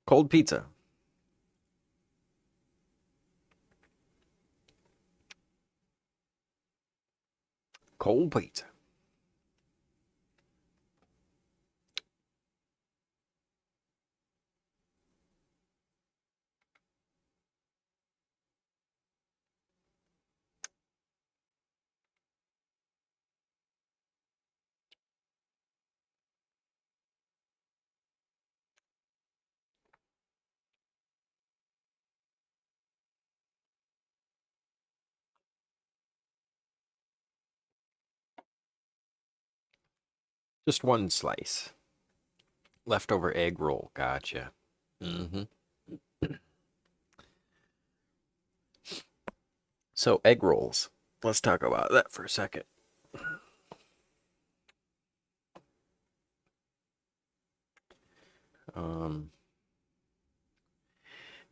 Cold pizza. Cold pizza. Just one slice. Leftover egg roll. Gotcha. Mm-hmm. So egg rolls. Let's talk about that for a second. Um,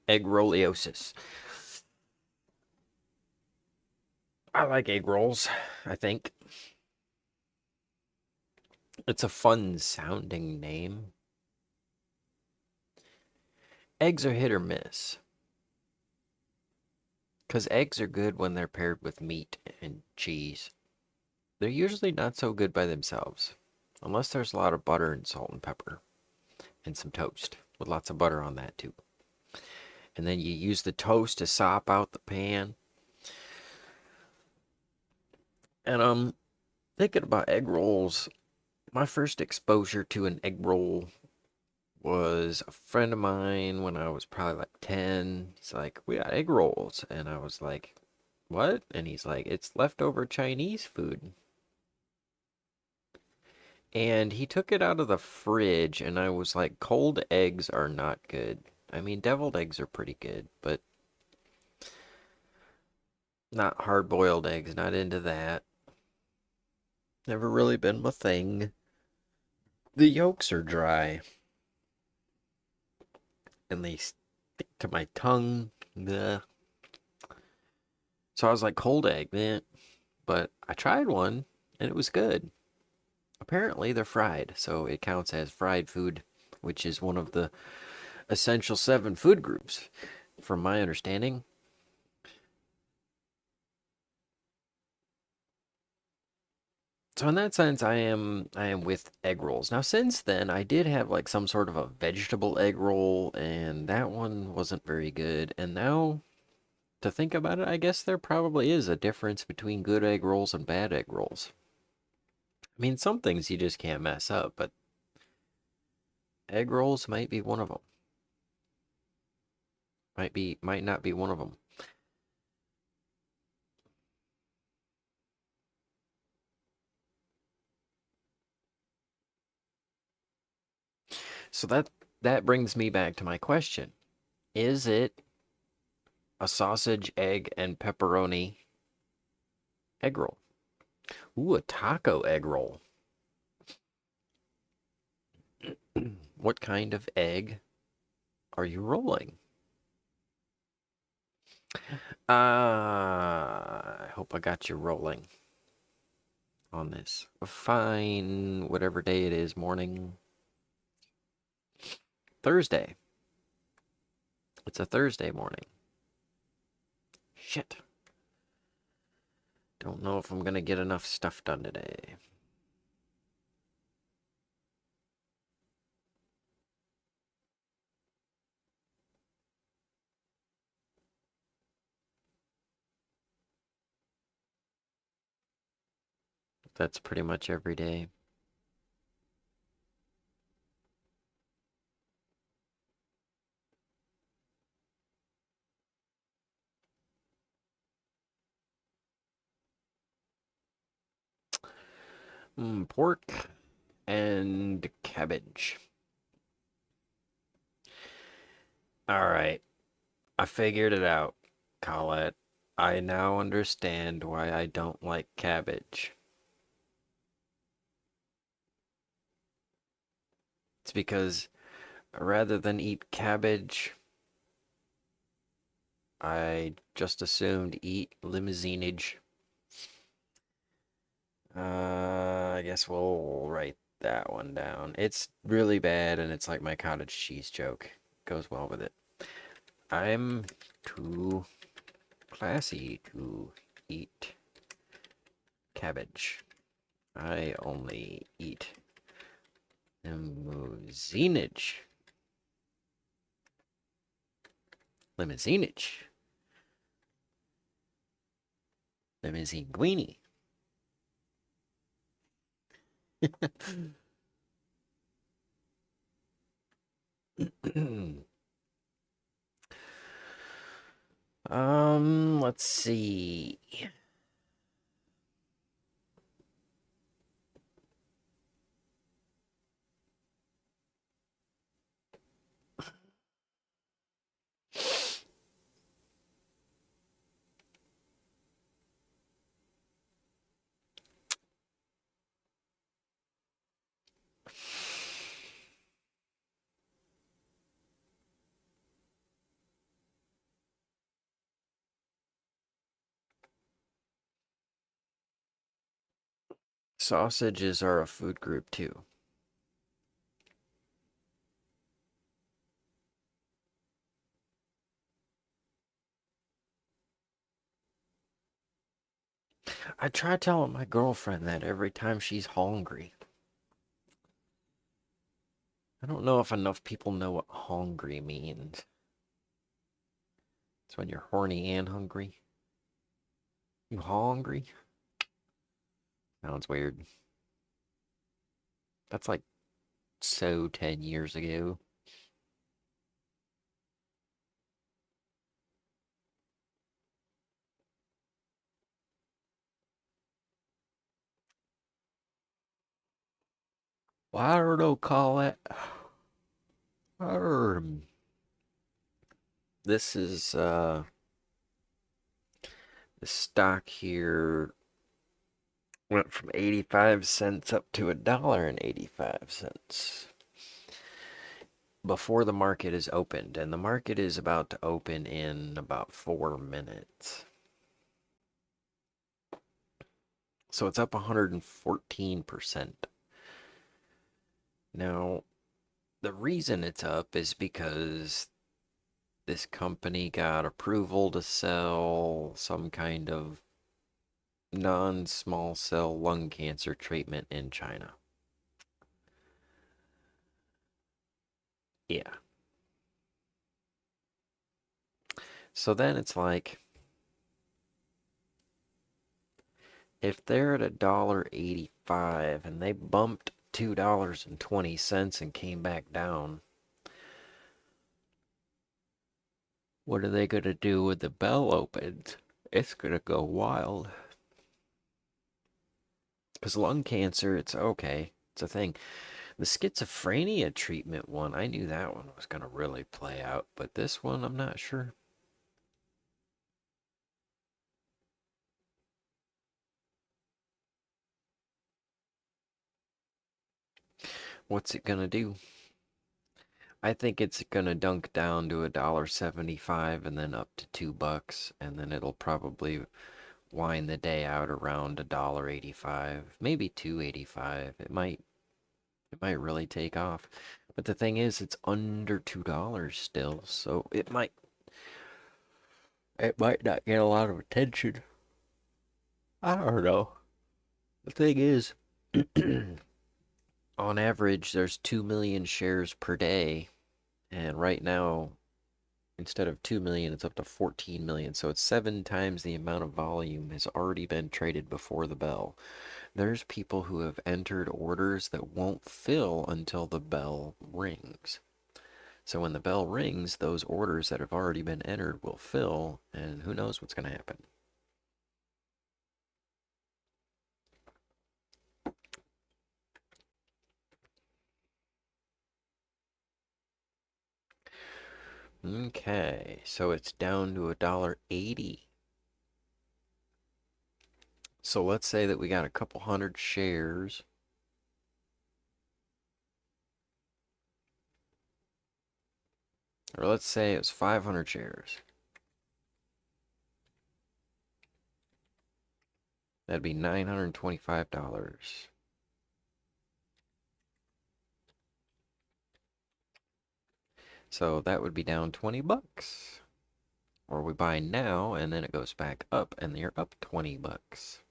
Egg rolliosis. I like egg rolls, I think. It's a fun sounding name. Eggs are hit or miss. Because eggs are good when they're paired with meat and cheese. They're usually not so good by themselves. Unless there's a lot of butter and salt and pepper. And some toast. With lots of butter on that too. And then you use the toast to sop out the pan. And thinking about egg rolls, my first exposure to an egg roll was a friend of mine when I was probably like 10. He's like, "We got egg rolls." And I was like, "What?" And he's like, "It's leftover Chinese food." And he took it out of the fridge, and I was like, cold eggs are not good. I mean, deviled eggs are pretty good, but not hard boiled eggs, not into that. Never really been my thing. The yolks are dry, and they stick to my tongue. Bleh. So I was like, cold egg, man. But I tried one, and it was good. Apparently, they're fried, so it counts as fried food, which is one of the essential seven food groups, from my understanding. So in that sense, I am with egg rolls. Now since then, I did have like some sort of a vegetable egg roll, and that one wasn't very good. And now to think about it, I guess there probably is a difference between good egg rolls and bad egg rolls. I mean, some things you just can't mess up, but egg rolls might be one of them. Might not be one of them. So that brings me back to my question. Is it a sausage, egg, and pepperoni egg roll? Ooh, a taco egg roll. What kind of egg are you rolling? I hope I got you rolling on this. Fine, whatever day it is, morning. Thursday. It's a Thursday morning. Shit. Don't know if I'm gonna get enough stuff done today. That's pretty much every day. Pork and cabbage. All right. I figured it out, Colette. I now understand why I don't like cabbage. It's because rather than eat cabbage, I just assumed eat limousinage. I guess we'll write that one down. It's really bad, and it's like my cottage cheese joke. goes well with it. I'm too classy to eat cabbage. I only eat limousinage. Limousinage. Limousinguini. Let's see. Sausages are a food group too. I try telling my girlfriend that every time she's hungry. I don't know if enough people know what hungry means. It's when you're horny and hungry. You hungry? Sounds weird. That's like so 10 years ago. Well, I don't know, Colette. This is the stock here went from 85 cents up to $1.85 before the market is opened, and the market is about to open in about 4 minutes. So it's up 114%. Now, the reason it's up is because this company got approval to sell some kind of non-small cell lung cancer treatment in China. Yeah. So then it's like, if they're at $1.85 and they bumped $2.20 and came back down, what are they going to do when the bell opens? It's going to go wild. Because lung cancer, it's okay. It's a thing. The schizophrenia treatment one, I knew that one was going to really play out. But this one, I'm not sure. What's it going to do? I think it's going to dunk down to $1.75 and then up to $2. And then it'll probably wind the day out around $1.85, maybe $2.85. It might really take off. But the thing is, it's under $2 still, so it might not get a lot of attention. I don't know. The thing is, on average, there's 2 million shares per day, and right now, instead of 2 million, it's up to 14 million. So it's 7 times the amount of volume has already been traded before the bell. There's people who have entered orders that won't fill until the bell rings. So when the bell rings, those orders that have already been entered will fill, and who knows what's going to happen. Okay, so it's down to $1.80. So let's say that we got a couple hundred shares. Or let's say it was 500 shares. That'd be $925. So that would be down 20 bucks. Or we buy now and then it goes back up and you're up 20 bucks.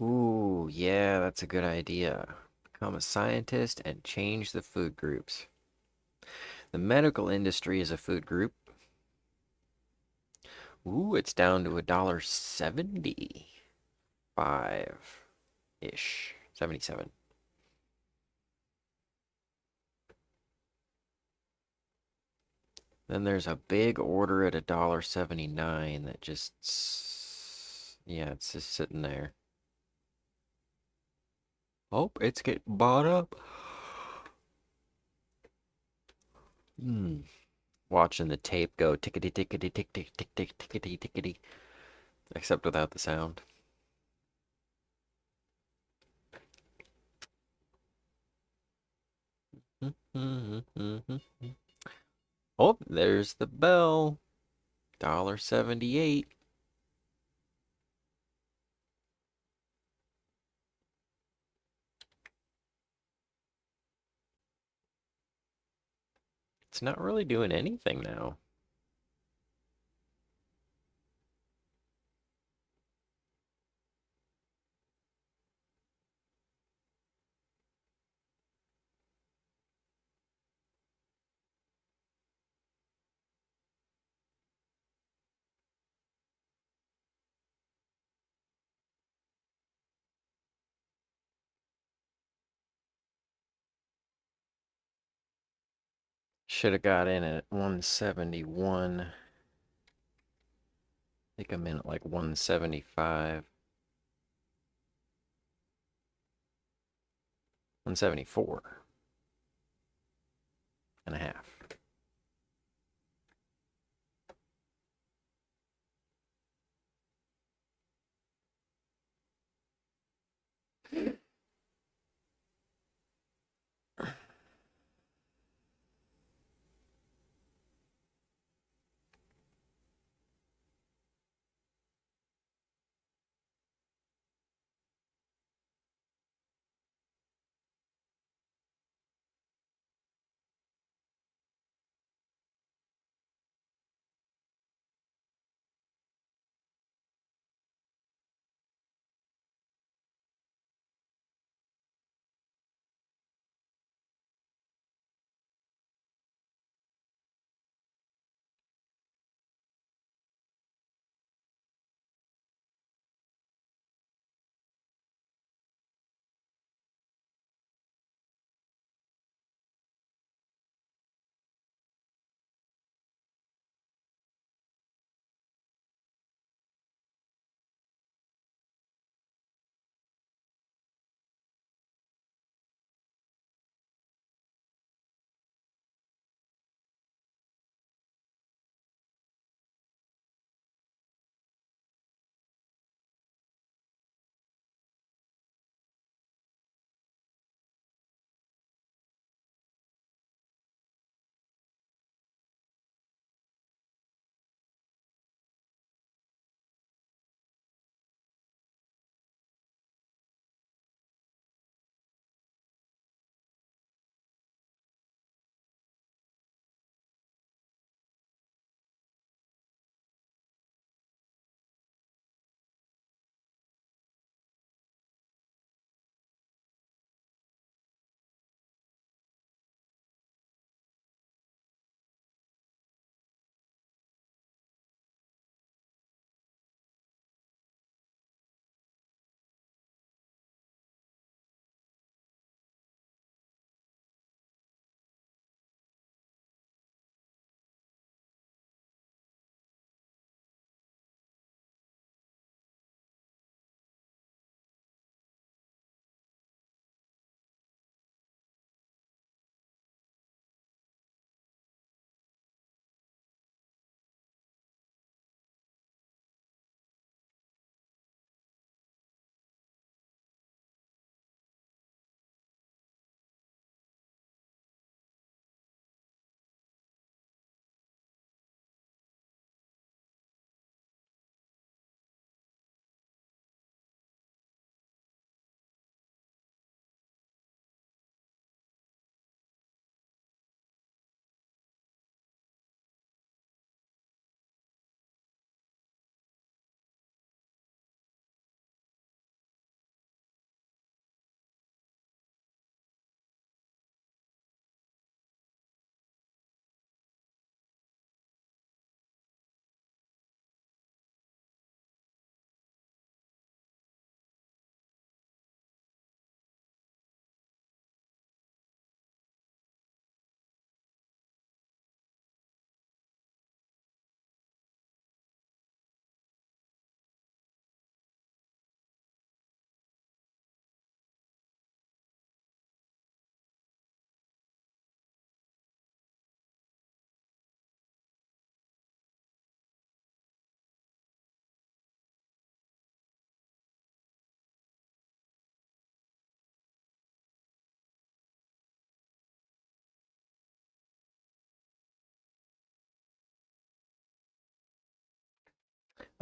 Ooh, yeah, that's a good idea. Become a scientist and change the food groups. The medical industry is a food group. Ooh, it's down to $1.75-ish. 77. Then there's a big order at $1.79 that just, yeah, it's just sitting there. Oh, it's getting bought up. Hmm. Watching the tape go tickety tickety tick tick tick tick tickety tickety, except without the sound. Oh, there's the bell. $1.78. It's not really doing anything now. Should have got in at 171. I think I'm in at like 175. 174 and a half.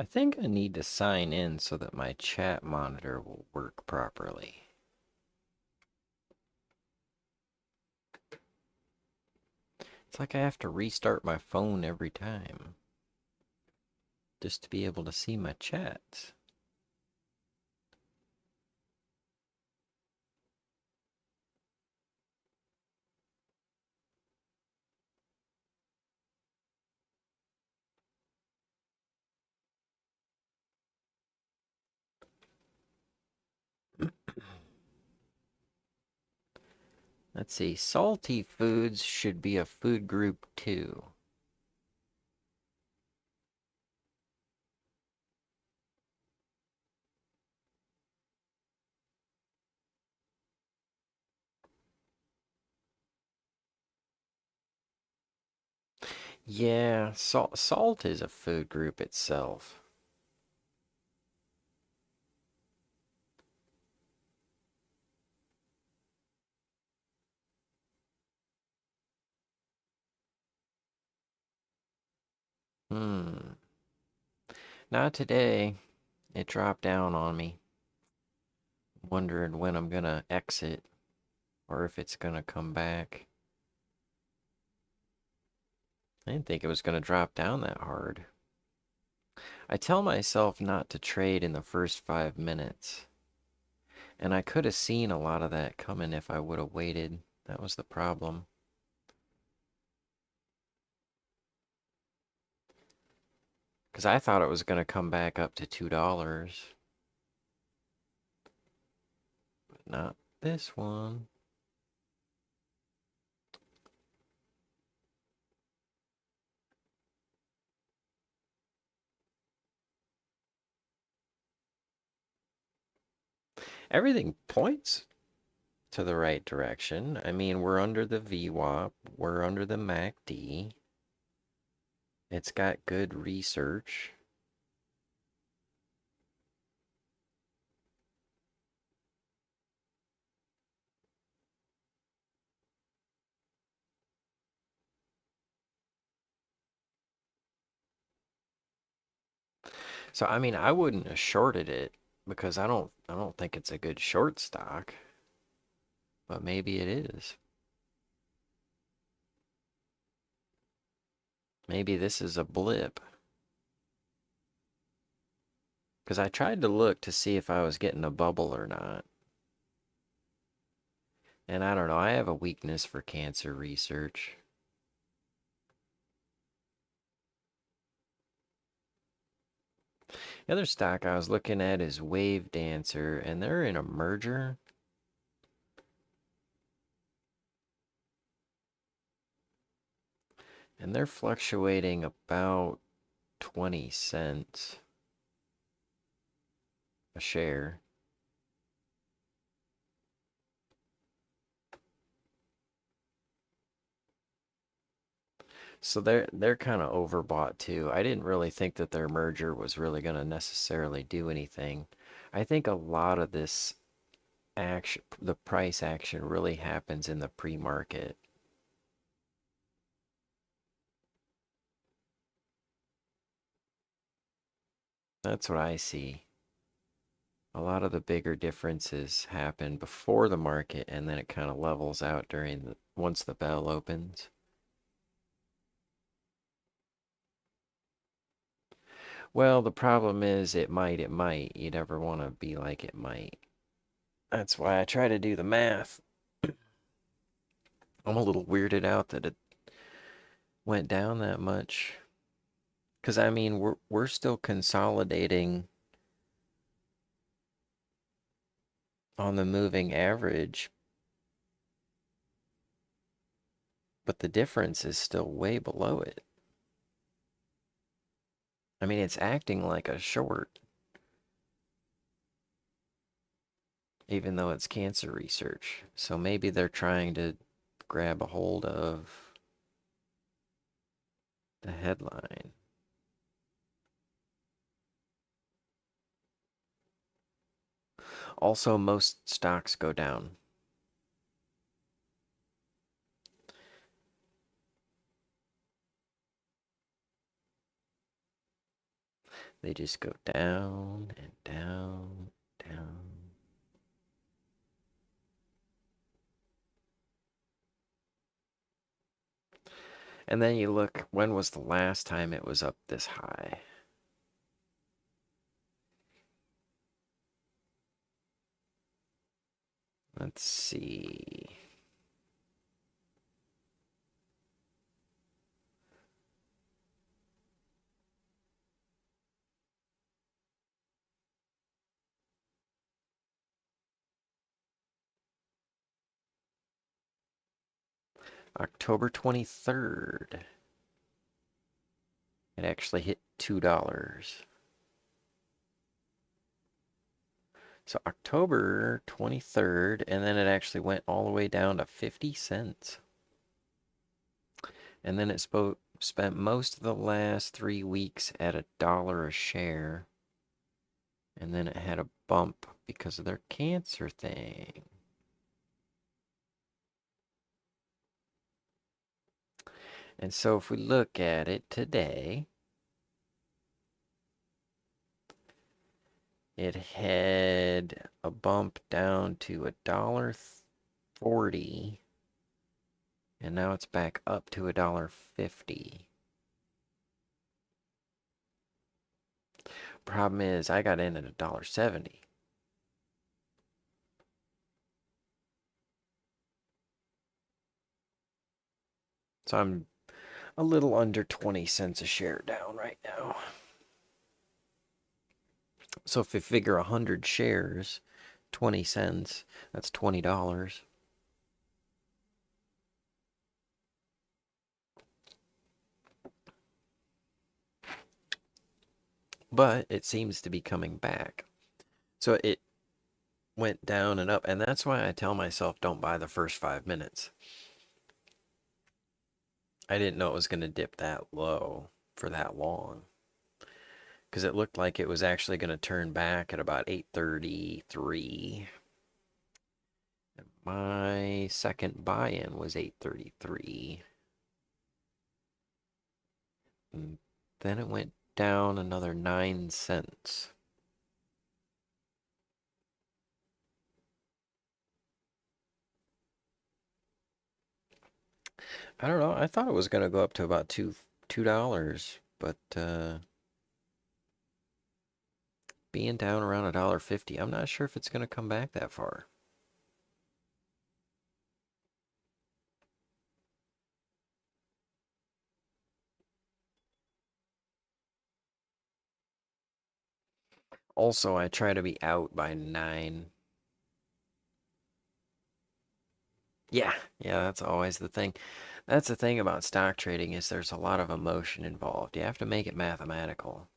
I think I need to sign in so that my chat monitor will work properly. It's like I have to restart my phone every time just to be able to see my chats. Let's see, salty foods should be a food group too. Yeah, salt is a food group itself. Hmm. Not today. It dropped down on me. Wondering when I'm gonna exit or if it's gonna come back. I didn't think it was gonna drop down that hard. I tell myself not to trade in the first 5 minutes. And I could have seen a lot of that coming if I would have waited. That was the problem. Because I thought it was going to come back up to $2. But not this one. Everything points to the right direction. I mean, we're under the VWAP. We're under the MACD. It's got good research. So I mean, I wouldn't have shorted it because I don't think it's a good short stock, but maybe it is. Maybe this is a blip. Because I tried to look to see if I was getting a bubble or not. And I don't know, I have a weakness for cancer research. The other stock I was looking at is Wave Dancer, and they're in a merger. And they're fluctuating about 20 cents a share. So they're kind of overbought too. I didn't really think that their merger was really going to necessarily do anything. I think a lot of this action, the price action really happens in the pre-market. That's what I see. A lot of the bigger differences happen before the market and then it kind of levels out during the once the bell opens. Well, the problem is it might. You never want to be like it might. That's why I try to do the math. I'm a little weirded out that it went down that much. Because I mean, we're still consolidating on the moving average, but the difference is still way below it. I mean, it's acting like a short, even though it's cancer research. So maybe they're trying to grab a hold of the headline. Also, most stocks go down. They just go down and down, down. And then you look, when was the last time it was up this high? Let's see. October 23rd. It actually hit $2. So October 23rd, and then it actually went all the way down to 50 cents. And then it spent most of the last 3 weeks at $1 a share. And then it had a bump because of their cancer thing. And so if we look at it today, it had a bump down to $1.40, and now it's back up to $1.50. Problem is, I got in at $1.70. So I'm a little under 20 cents a share down right now. So if you figure 100 shares, 20 cents, that's $20. But it seems to be coming back. So it went down and up, and that's why I tell myself don't buy the first 5 minutes. I didn't know it was going to dip that low for that long, because it looked like it was actually going to turn back at about 8:33. My second buy-in was 8:33. And then it went down another 9 cents. I don't know. I thought it was going to go up to about $2, but being down around $1.50, I'm not sure if it's going to come back that far. Also, I try to be out by 9. Yeah, that's always the thing. That's the thing about stock trading is there's a lot of emotion involved. You have to make it mathematical.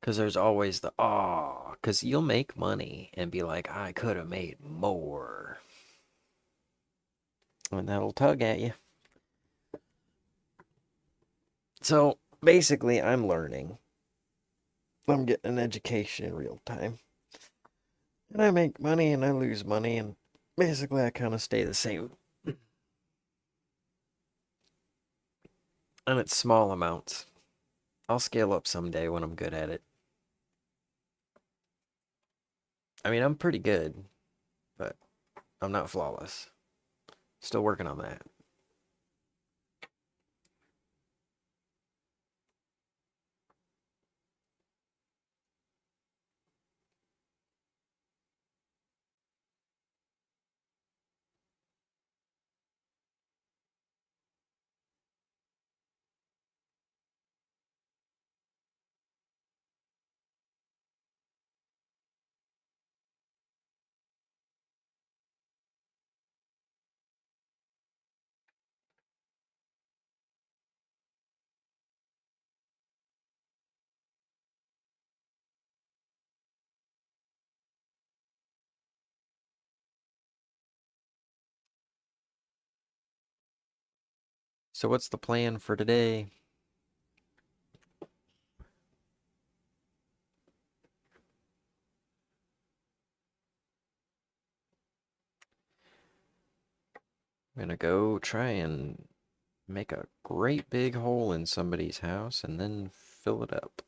Because there's always the, oh, because you'll make money and be like, I could have made more. And that'll tug at you. So basically, I'm learning. I'm getting an education in real time. And I make money and I lose money, and basically, I kind of stay the same. And it's small amounts. I'll scale up someday when I'm good at it. I mean, I'm pretty good, but I'm not flawless. Still working on that. So, what's the plan for today? I'm gonna go try and make a great big hole in somebody's house and then fill it up.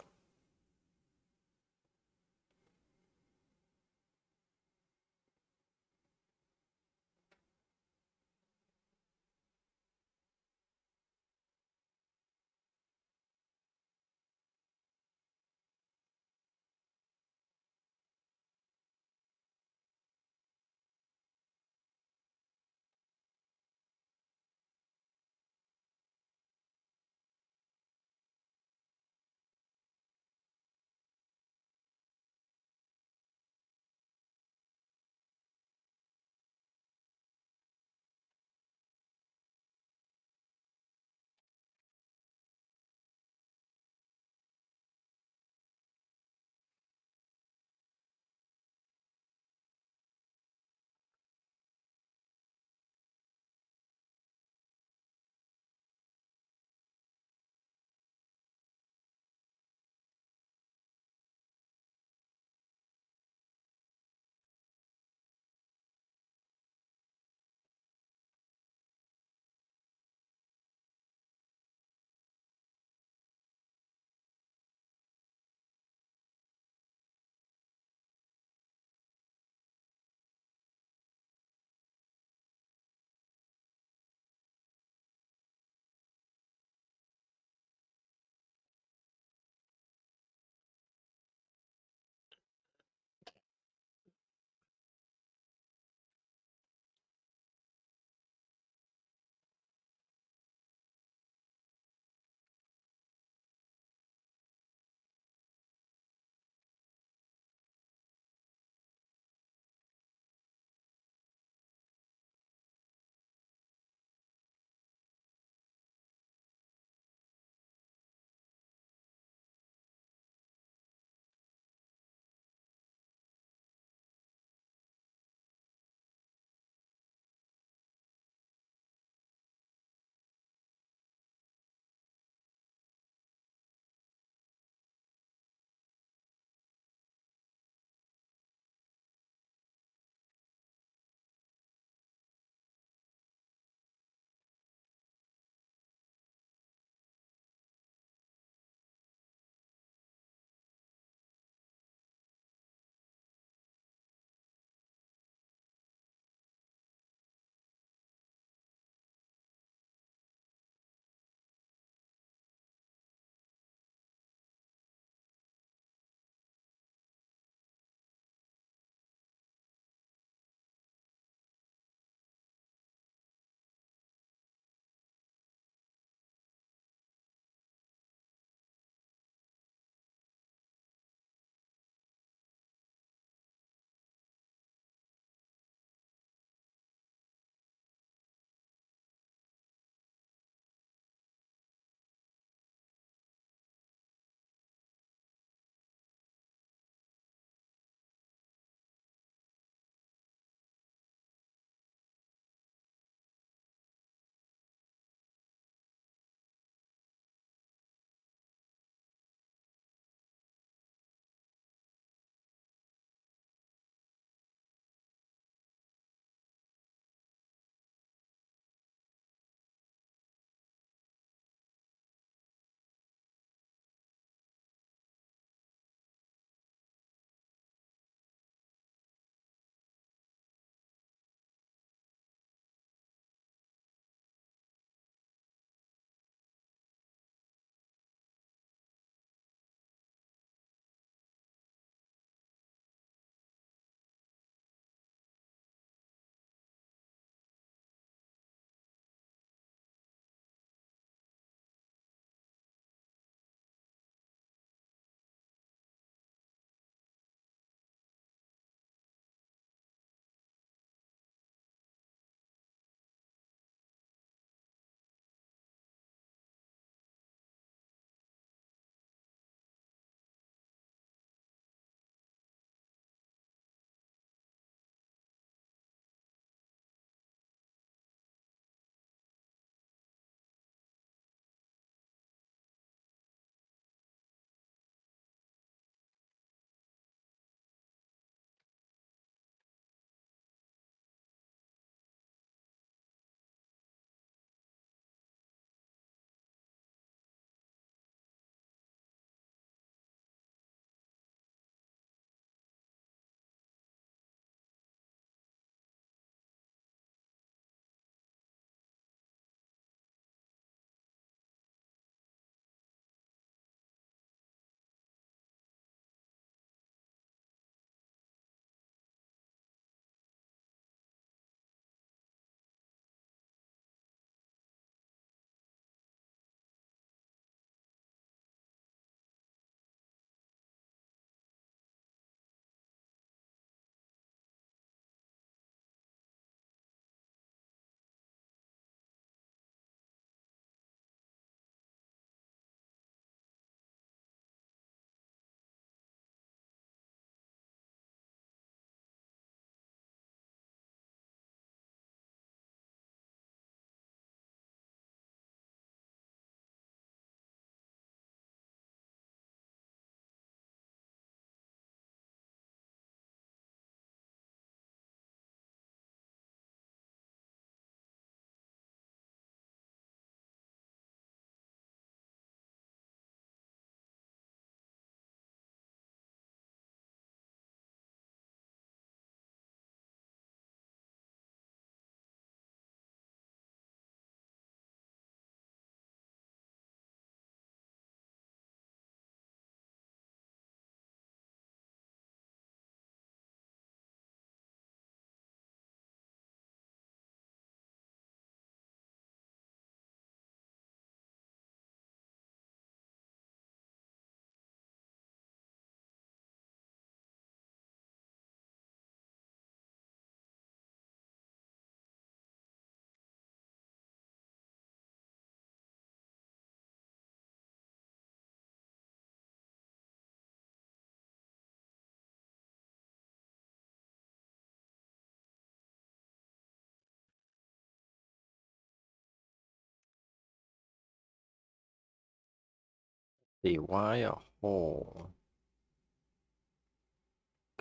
See, why a hole?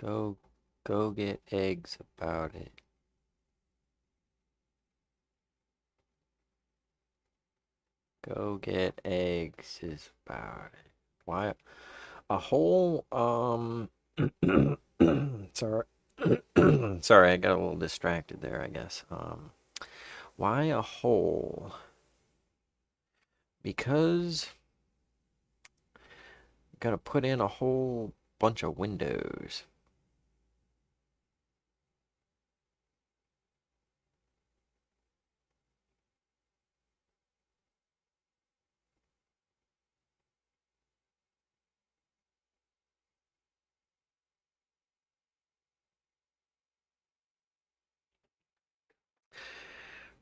Go, go get eggs about it. Go get eggs is about it. Why a hole? Sorry. Sorry, I got a little distracted there, I guess. Why a hole? Because I'm gonna put in a whole bunch of windows.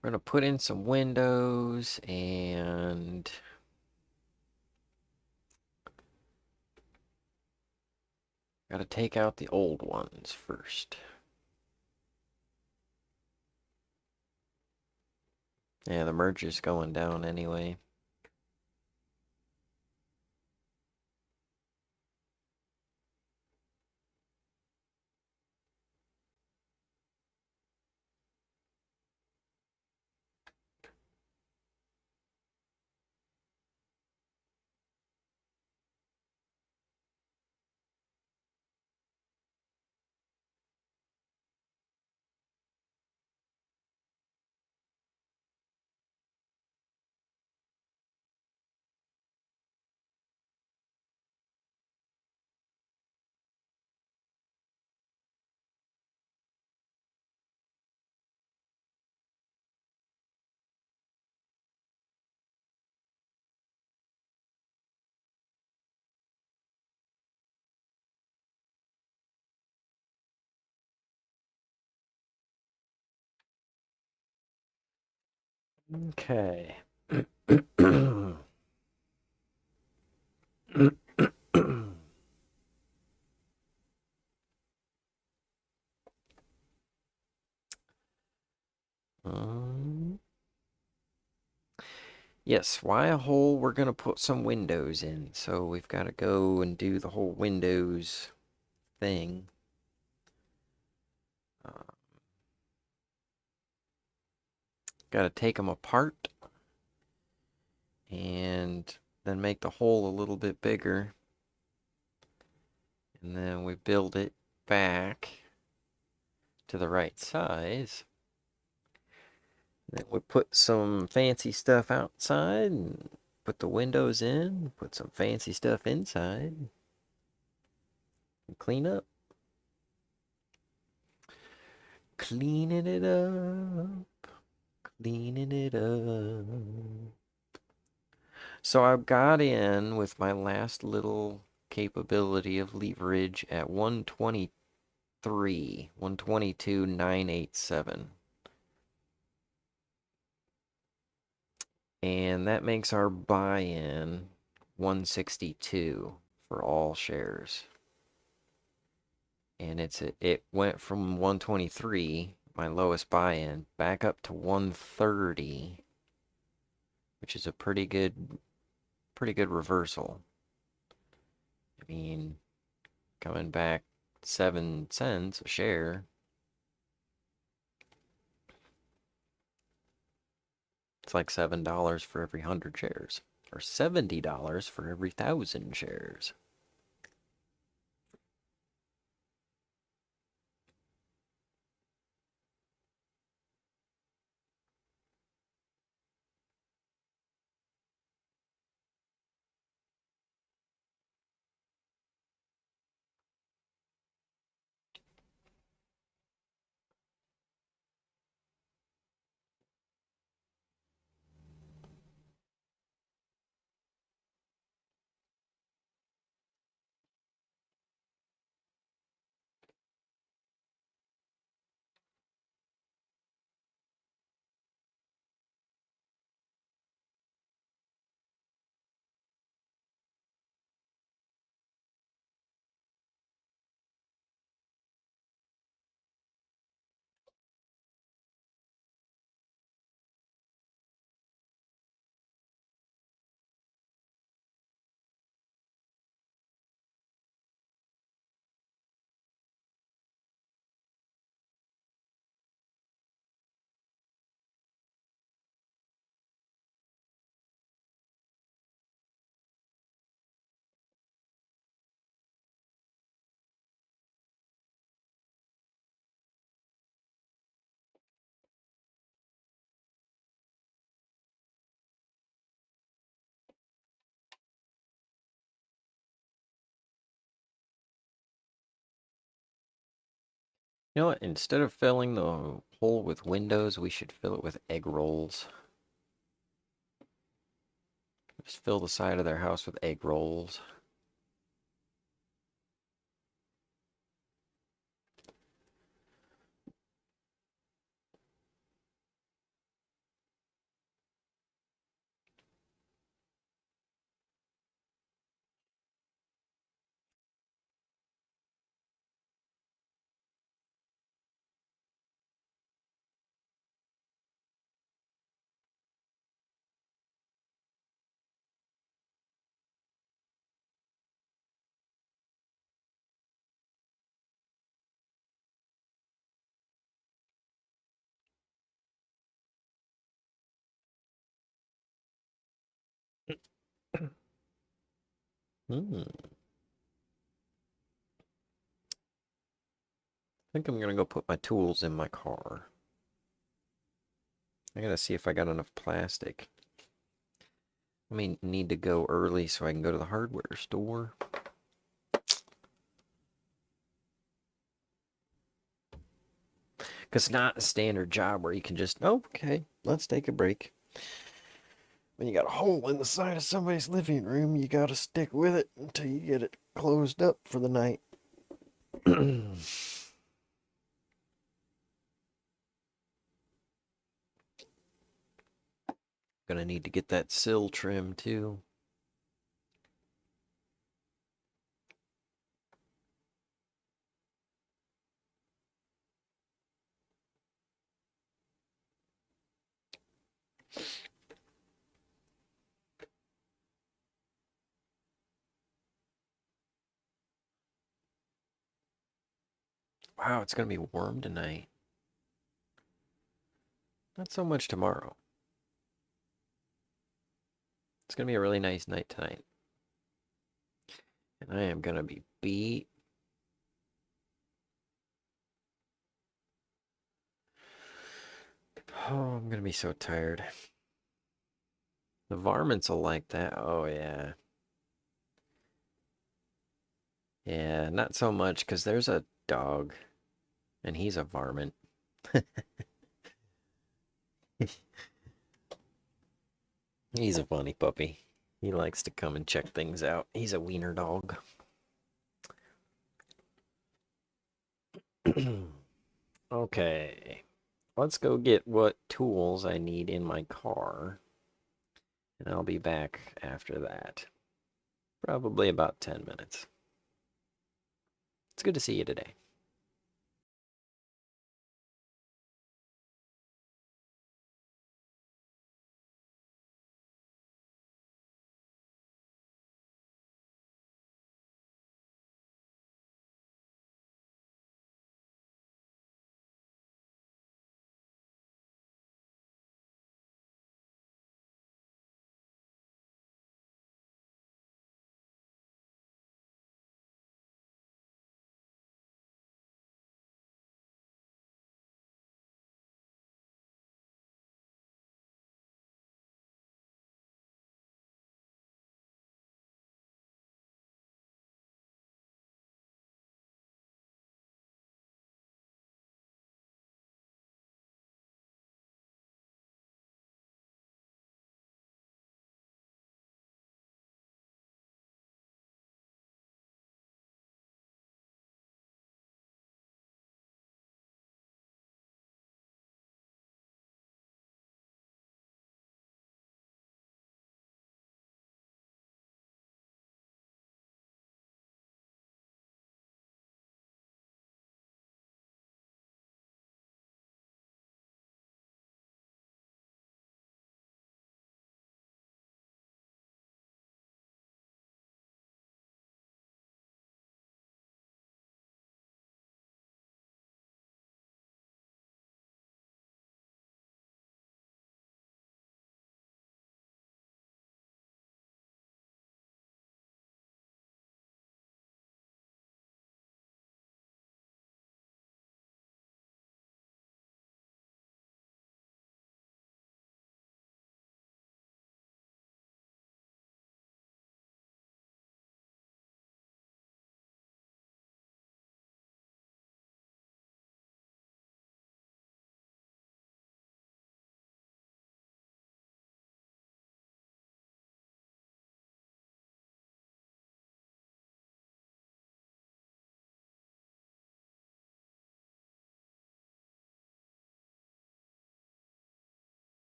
We're gonna put in some windows and gotta take out the old ones first. Yeah, the merge is going down anyway. Okay. Um, yes, why a hole? We're gonna put some windows in. So we've got to go and do the whole windows thing. Uh, got to take them apart and then make the hole a little bit bigger. And then we build it back to the right size. Then we put some fancy stuff outside and put the windows in, put some fancy stuff inside, and clean up. Cleaning it up, cleaning it up. So I got in with my last little capability of leverage at 123, 122,987. And that makes our buy-in 162 for all shares. And it went from 123, my lowest buy-in, back up to 130, which is a pretty good reversal. I mean, coming back 7 cents a share. It's like $7 for every 100 shares, or $70 for every 1,000 shares. You know what? Instead of filling the hole with windows, we should fill it with egg rolls. Just fill the side of their house with egg rolls. Hmm. I think I'm gonna go put my tools in my car. I gotta see if I got enough plastic. I may need to go early so I can go to the hardware store. Because it's not a standard job where you can just, oh, okay, let's take a break. When you got a hole in the side of somebody's living room, you gotta stick with it until you get it closed up for the night. Gonna need to get that sill trim too. Wow, it's gonna be warm tonight. Not so much tomorrow. It's gonna be a really nice night tonight. And I am gonna be beat. Oh, I'm gonna be so tired. The varmints will like that. Oh, yeah. Yeah, not so much because there's a dog and he's a varmint. He's a funny puppy. He likes to come and check things out. He's a wiener dog. Okay. Let's go get what tools I need in my car. And I'll be back after that. Probably about 10 minutes. It's good to see you today.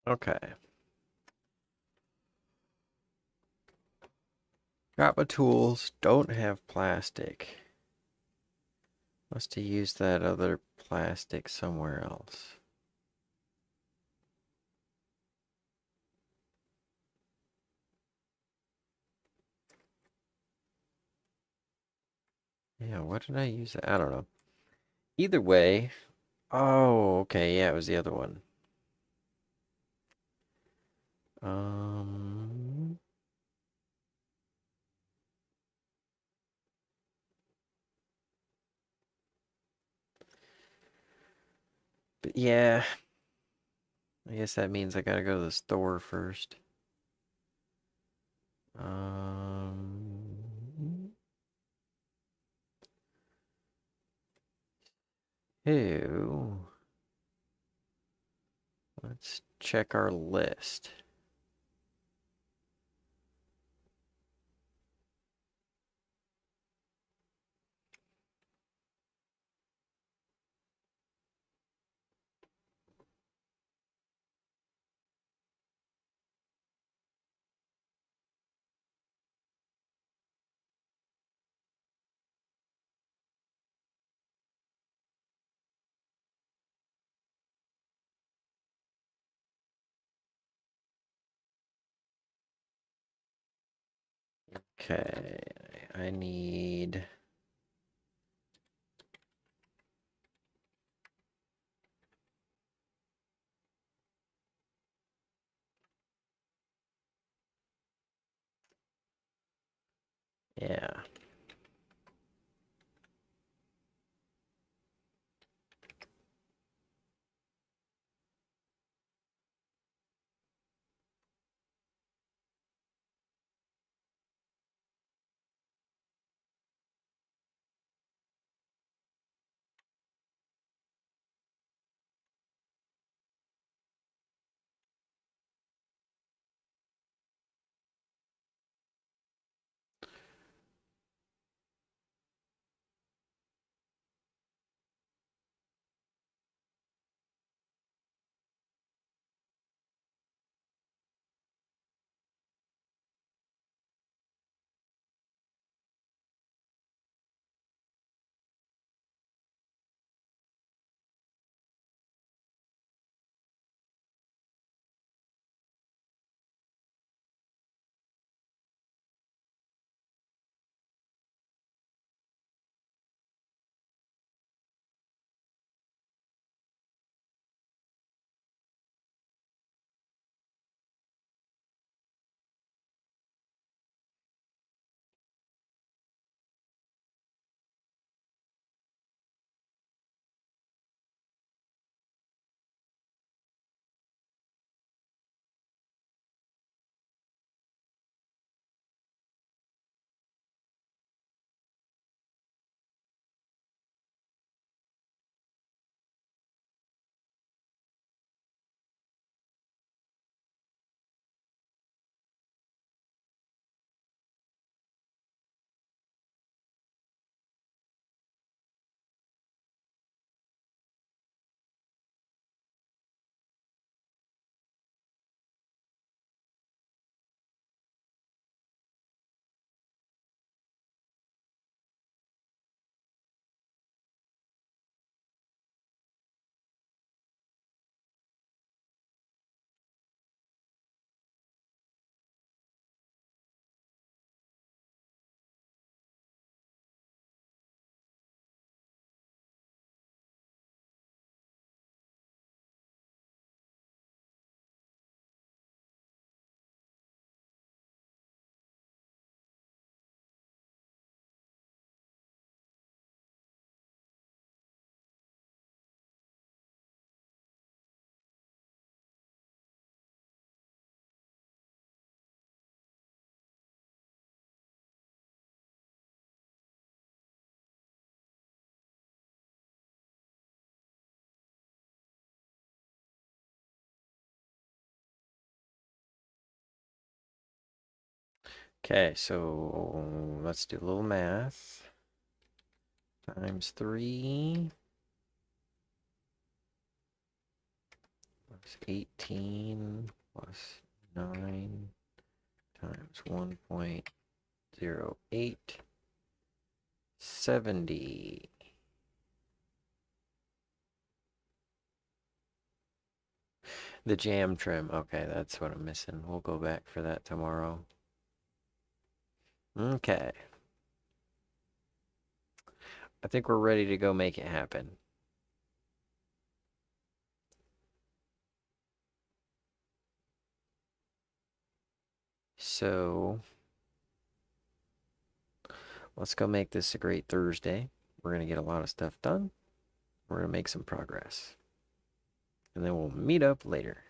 Okay. Got my tools. Don't have plastic. Must have used that other plastic somewhere else. Yeah, what did I use? I don't know. Either way. Oh, okay. Yeah, it was the other one. Um, but yeah, I guess that means I gotta go to the store first. Um, Ew. Let's check our list. Okay, I need. Yeah. Okay, so let's do a little math. Times 3. Plus 18 plus 9 times 1.08, 70. The jam trim. Okay, that's what I'm missing. We'll go back for that tomorrow. Okay. I think we're ready to go make it happen. So, let's go make this a great Thursday. We're going to get a lot of stuff done. We're going to make some progress. And then we'll meet up later.